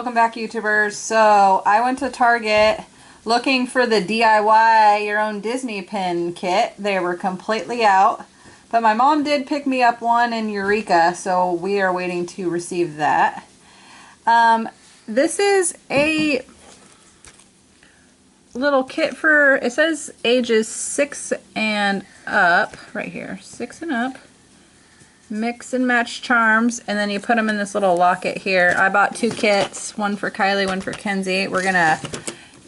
welcome back, YouTubers. So I went to Target looking for the DIY your own Disney pin kit. They were completely out, but my mom did pick me up one in Eureka, so we are waiting to receive that. This is a little kit for, it says ages 6 and up, right here, 6 and up. Mix and match charms, and then you put them in this little locket here. I bought 2 kits, one for Kylie, one for Kensi. We're gonna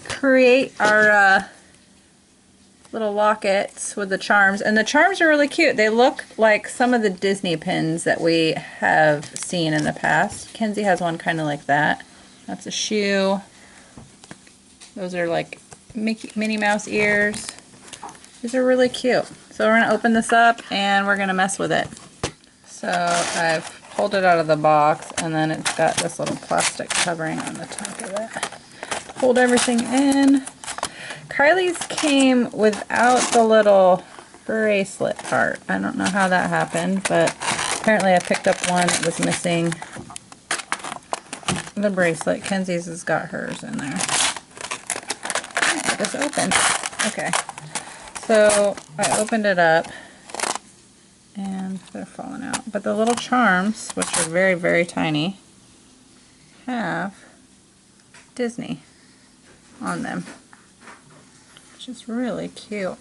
create our little lockets with the charms, and the charms are really cute. They look like some of the Disney pins that we have seen in the past. Kensi has one kind of like that. That's a shoe. Those are like Minnie Mouse ears. These are really cute. So we're gonna open this up and we're gonna mess with it. So I've pulled it out of the box, and then it's got this little plastic covering on the top of it. Hold everything in. Kylie's came without the little bracelet part. I don't know how that happened, but apparently I picked up one that was missing the bracelet. Kensi's has got hers in there. Get this open. Okay. So I opened it up. And they're falling out. But the little charms, which are very, very tiny, have Disney on them, which is really cute.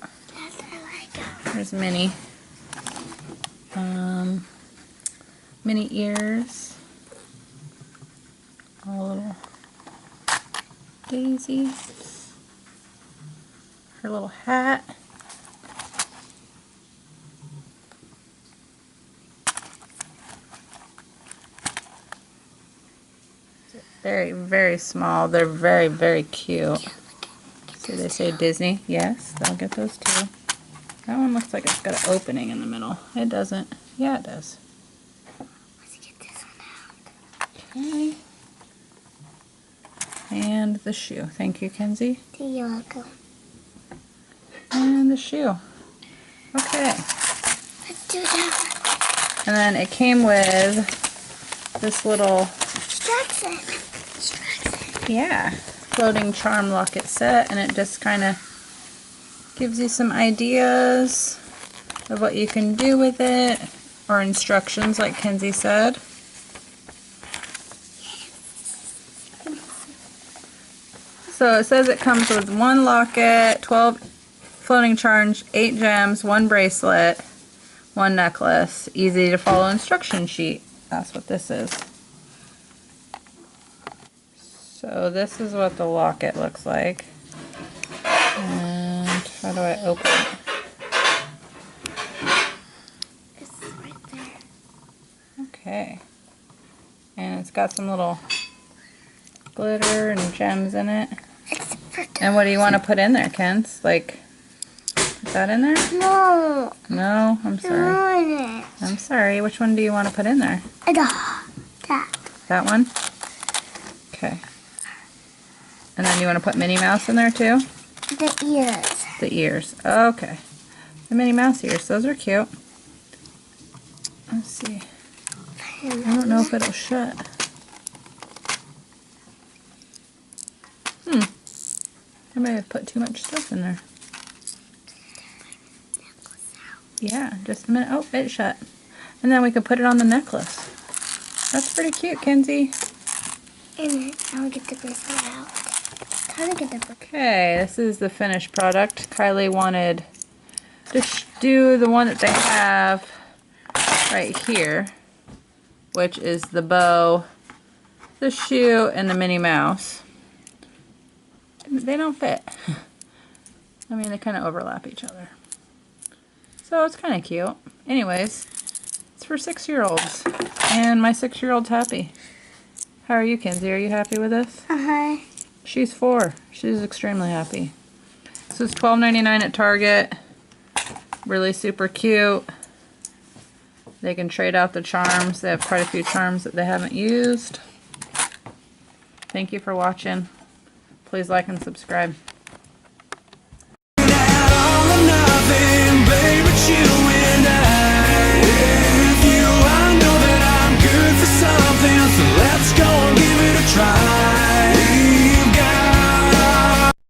There's Minnie. Minnie ears. A little daisy. Her little hat. Very, very small. They're very, very cute. So they say Disney. Yes, they'll get those too. That one looks like it's got an opening in the middle. It doesn't. Yeah, it does. Let's get this one out. Okay. And the shoe. Thank you, Kensi. You're welcome. And the shoe. Okay. Let's do that one. And then it came with this little yeah, floating charm locket set, and it just kind of gives you some ideas of what you can do with it, or instructions like Kensi said. So it says it comes with 1 locket, 12 floating charms, 8 gems, 1 bracelet, 1 necklace. Easy to follow instruction sheet. That's what this is. So this is what the locket looks like. And how do I open it? It's right there. Okay. And it's got some little glitter and gems in it. And what do you want to put in there, Kens? Like, put that in there? No. No? I'm sorry. I'm sorry. Which one do you want to put in there? That. That one? Okay. And then you want to put Minnie Mouse in there too? The ears. The ears. Okay. The Minnie Mouse ears. Those are cute. Let's see. I don't know if it'll shut. I may have put too much stuff in there. Yeah, just a minute. Oh, it shut. And then we could put it on the necklace. That's pretty cute, Kensi. And then I'll get the bracelet out. Okay, this is the finished product. Kylie wanted to do the one that they have right here, which is the bow, the shoe, and the Minnie Mouse. They don't fit. I mean, they kind of overlap each other. So it's kind of cute. Anyways, it's for 6-year-olds, and my 6-year-old's happy. How are you, Kensi? Are you happy with this? Uh-huh. She's 4. She's extremely happy. This is $12.99 at Target. Really super cute. They can trade out the charms. They have quite a few charms that they haven't used. Thank you for watching. Please like and subscribe.